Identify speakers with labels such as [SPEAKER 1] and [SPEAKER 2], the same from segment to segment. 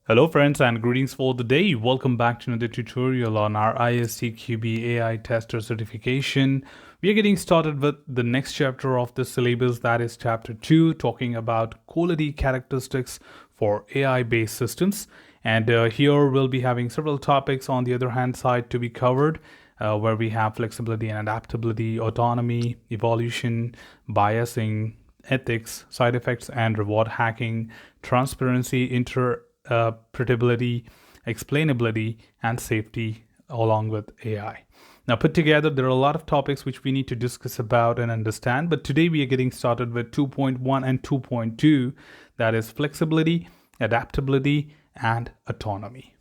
[SPEAKER 1] Hello friends and greetings for the day. Welcome back to another tutorial on our ISTQB AI Tester certification. We are getting started with the next chapter of the syllabus, that is chapter 2, talking about quality characteristics for AI-based systems. And here we'll be having several topics on the other hand side to be covered, where we have flexibility and adaptability, autonomy, evolution, biasing, ethics, side effects and reward hacking, transparency, interpretability, explainability, and safety along with AI. Now, put together, there are a lot of topics which we need to discuss about and understand, but today we are getting started with 2.1 and 2.2, that is flexibility, adaptability, and autonomy.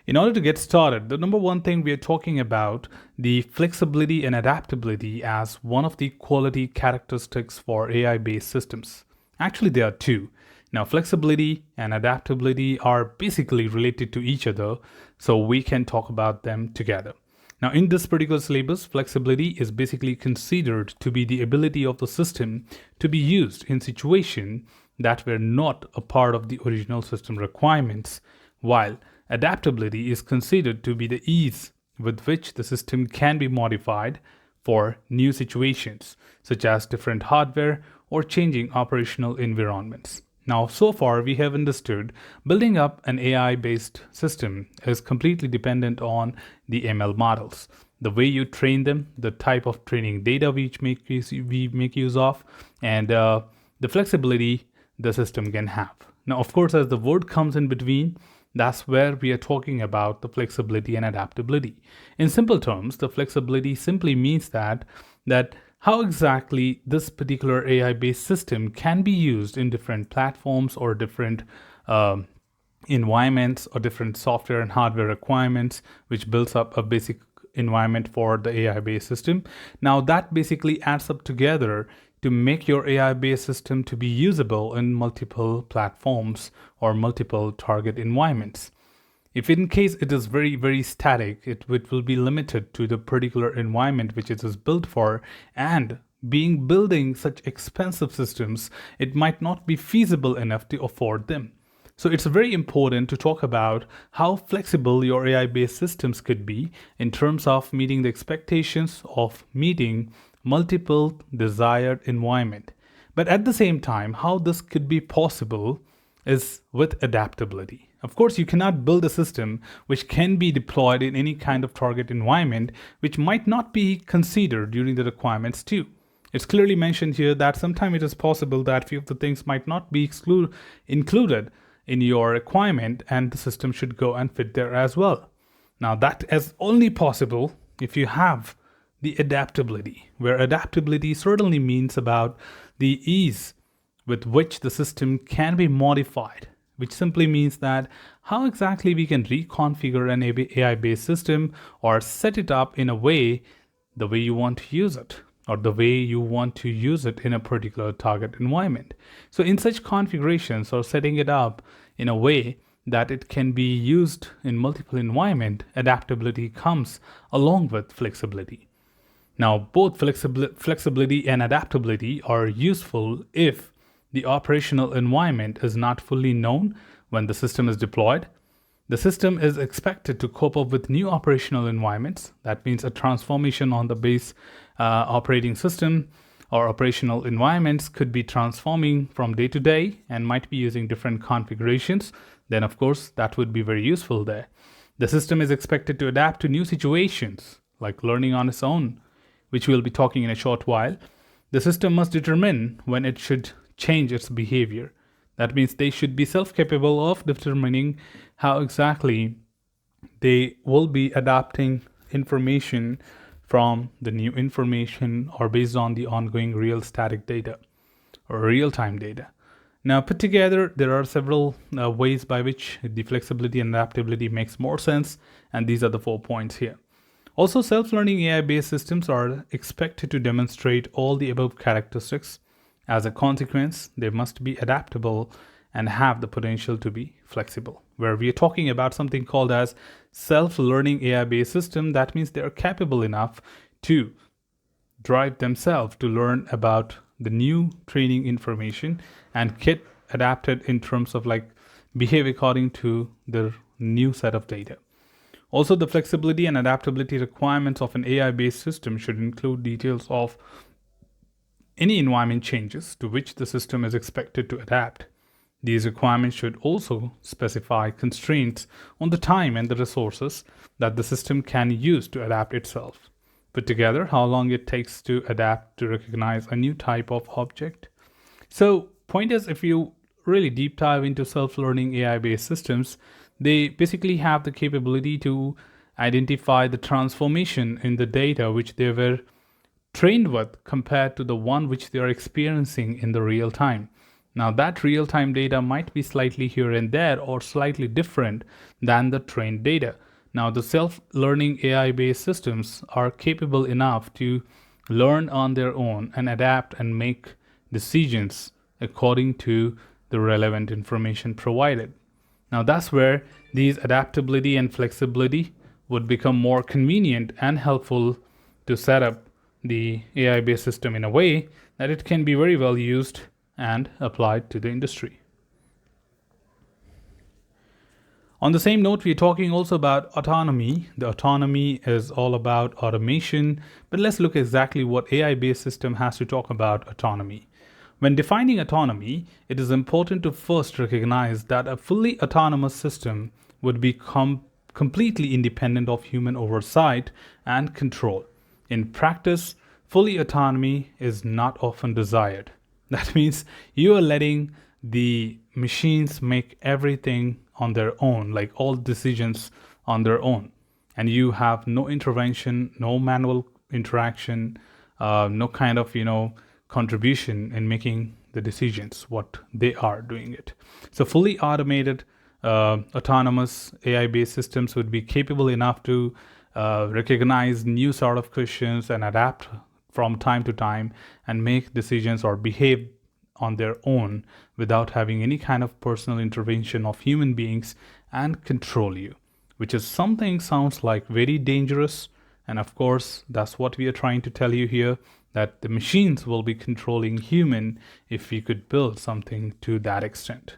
[SPEAKER 1] In order to get started, the number one thing we are talking about the flexibility and adaptability as one of the quality characteristics for AI-based systems. Actually, there are two. Now, flexibility and adaptability are basically related to each other, so we can talk about them together. Now, in this particular syllabus, flexibility is basically considered to be the ability of the system to be used in situations that were not a part of the original system requirements, while adaptability is considered to be the ease with which the system can be modified for new situations, such as different hardware or changing operational environments. Now, so far we have understood building up an AI-based system is completely dependent on the ML models. The way you train them, the type of training data we make use of, and the flexibility the system can have. Now, of course, as the word comes in between, that's where we are talking about the flexibility and adaptability. In simple terms, the flexibility simply means that how exactly this particular AI-based system can be used in different platforms or different environments or different software and hardware requirements, which builds up a basic environment for the AI-based system. Now that basically adds up together to make your AI-based system to be usable in multiple platforms or multiple target environments. If in case it is very, very static, it will be limited to the particular environment which it is built for, and building such expensive systems, it might not be feasible enough to afford them. So it's very important to talk about how flexible your AI-based systems could be in terms of meeting the expectations of meeting multiple desired environment. But at the same time, how this could be possible is with adaptability. Of course, you cannot build a system which can be deployed in any kind of target environment which might not be considered during the requirements too. It's clearly mentioned here that sometimes it is possible that few of the things might not be included in your requirement, and the system should go and fit there as well. Now that is only possible if you have the adaptability, where adaptability certainly means about the ease with which the system can be modified, which simply means that how exactly we can reconfigure an AI-based system or set it up in a way, the way you want to use it, or the way you want to use it in a particular target environment. So in such configurations or setting it up in a way that it can be used in multiple environments, adaptability comes along with flexibility. Now, both flexibility and adaptability are useful if the operational environment is not fully known when the system is deployed. The system is expected to cope up with new operational environments. That means a transformation on the base operating system or operational environments could be transforming from day to day and might be using different configurations. Then, of course, that would be very useful there. The system is expected to adapt to new situations, like learning on its own, which we'll be talking in a short while. The system must determine when it should change its behavior. That means they should be self-capable of determining how exactly they will be adapting information from the new information or based on the ongoing real static data or real-time data. Now, put together, there are several ways by which the flexibility and adaptability makes more sense, and these are the 4 points here. Also, self-learning AI-based systems are expected to demonstrate all the above characteristics. As a consequence, they must be adaptable and have the potential to be flexible. Where we are talking about something called as self-learning AI-based system, that means they are capable enough to drive themselves to learn about the new training information and get adapted in terms of like behave according to the new set of data. Also, the flexibility and adaptability requirements of an AI-based system should include details of any environment changes to which the system is expected to adapt. These requirements should also specify constraints on the time and the resources that the system can use to adapt itself. Put together, how long it takes to adapt to recognize a new type of object. So, point is, if you really deep dive into self-learning AI-based systems, they basically have the capability to identify the transformation in the data which they were trained with compared to the one which they are experiencing in the real time. Now, that real time data might be slightly here and there or slightly different than the trained data. Now, the self learning AI based systems are capable enough to learn on their own and adapt and make decisions according to the relevant information provided. Now, that's where these adaptability and flexibility would become more convenient and helpful to set up the AI based system in a way that it can be very well used and applied to the industry. On the same note, we're talking also about autonomy. The autonomy is all about automation, but let's look exactly what AI-based system has to talk about autonomy. When defining autonomy, it is important to first recognize that a fully autonomous system would become completely independent of human oversight and control. In practice, fully autonomy is not often desired. That means you are letting the machines make everything on their own, like all decisions on their own. And you have no intervention, no manual interaction, no kind of, contribution in making the decisions, what they are doing it. So fully automated, autonomous AI-based systems would be capable enough to recognize new sort of questions and adapt from time to time and make decisions or behave on their own without having any kind of personal intervention of human beings and control you, which is something sounds like very dangerous. And of course, that's what we are trying to tell you here, that the machines will be controlling human if we could build something to that extent.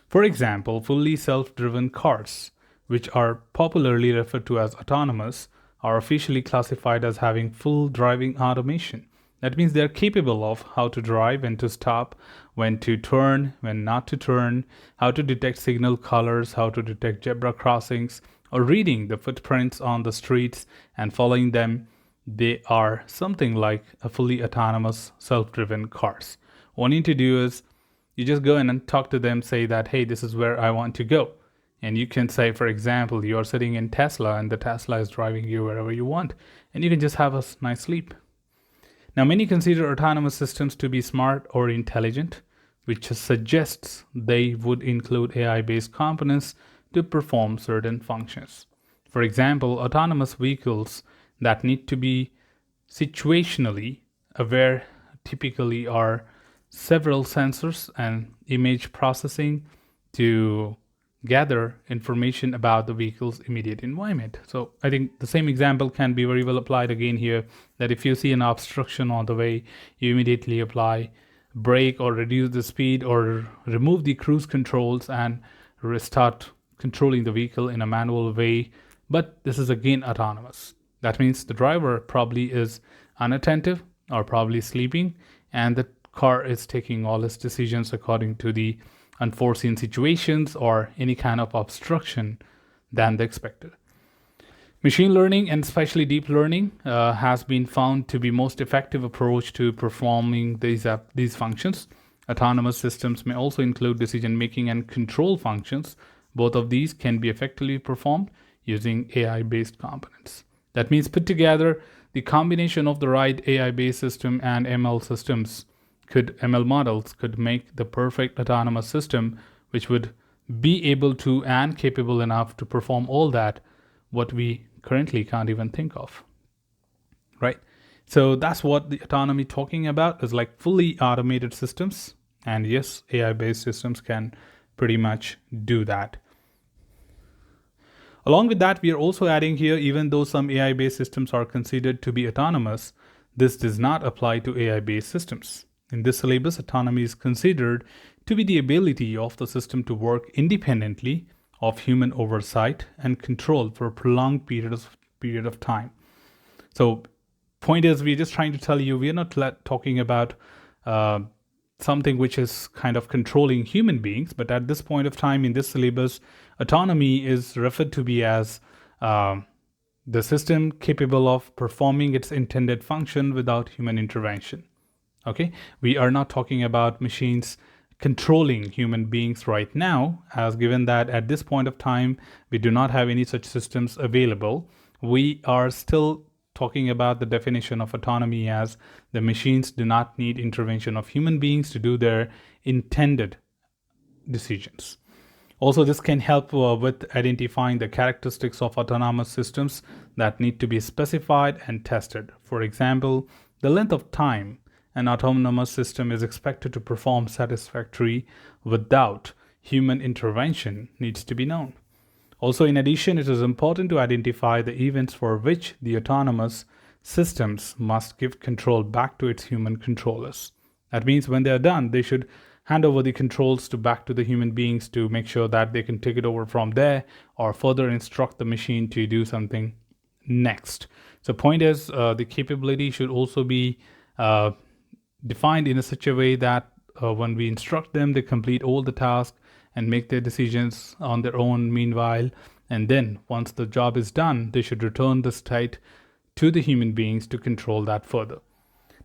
[SPEAKER 1] For example, fully self-driven cars, which are popularly referred to as autonomous, are officially classified as having full driving automation. That means they're capable of how to drive, when to stop, when to turn, when not to turn, how to detect signal colors, how to detect zebra crossings, or reading the footprints on the streets and following them. They are something like a fully autonomous self-driven cars. What you need to do is you just go in and talk to them, say that, hey, this is where I want to go. And you can say, for example, you are sitting in Tesla and the Tesla is driving you wherever you want. And you can just have a nice sleep. Now, many consider autonomous systems to be smart or intelligent, which suggests they would include AI-based components to perform certain functions. For example, autonomous vehicles that need to be situationally aware typically are several sensors and image processing to gather information about the vehicle's immediate environment. So I think the same example can be very well applied again here, that if you see an obstruction on the way, you immediately apply brake or reduce the speed or remove the cruise controls and restart controlling the vehicle in a manual way. But this is again autonomous. That means the driver probably is unattentive or probably sleeping, and the car is taking all its decisions according to the unforeseen situations or any kind of obstruction than the expected. Machine learning, and especially deep learning, has been found to be most effective approach to performing these functions. Autonomous systems may also include decision making and control functions. Both of these can be effectively performed using AI-based components. That means put together the combination of the right AI-based system and ML models could make the perfect autonomous system, which would be able to and capable enough to perform all that what we currently can't even think of, right? So that's what the autonomy talking about is, like fully automated systems. And yes, AI-based systems can pretty much do that. Along with that, we are also adding here, even though some AI-based systems are considered to be autonomous, this does not apply to AI-based systems. In this syllabus, autonomy is considered to be the ability of the system to work independently of human oversight and control for a prolonged period of time. So point is, we're just trying to tell you, we're not talking about something which is kind of controlling human beings, but at this point of time in this syllabus, autonomy is referred to be as the system capable of performing its intended function without human intervention. Okay, we are not talking about machines controlling human beings right now, as given that at this point of time we do not have any such systems available. We are still talking about the definition of autonomy as the machines do not need intervention of human beings to do their intended decisions. Also, this can help with identifying the characteristics of autonomous systems that need to be specified and tested. For example, the length of time an autonomous system is expected to perform satisfactorily without human intervention needs to be known. Also, in addition, it is important to identify the events for which the autonomous systems must give control back to its human controllers. That means when they are done, they should hand over the controls back to the human beings to make sure that they can take it over from there or further instruct the machine to do something next. So point is, the capability should also be defined in such a way that when we instruct them, they complete all the tasks and make their decisions on their own meanwhile. And then once the job is done, they should return the state to the human beings to control that further.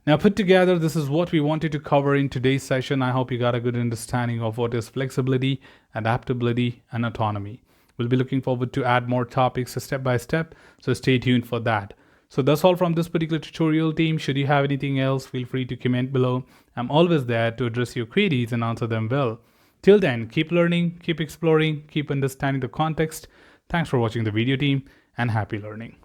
[SPEAKER 1] Now, put together, this is what we wanted to cover in today's session. I hope you got a good understanding of what is flexibility, adaptability, and autonomy. We'll be looking forward to add more topics step by step, so stay tuned for that. So that's all from this particular tutorial team. Should you have anything else, feel free to comment below. I'm always there to address your queries and answer them well. Till then, keep learning, keep exploring, keep understanding the context. Thanks for watching the video, team, and happy learning.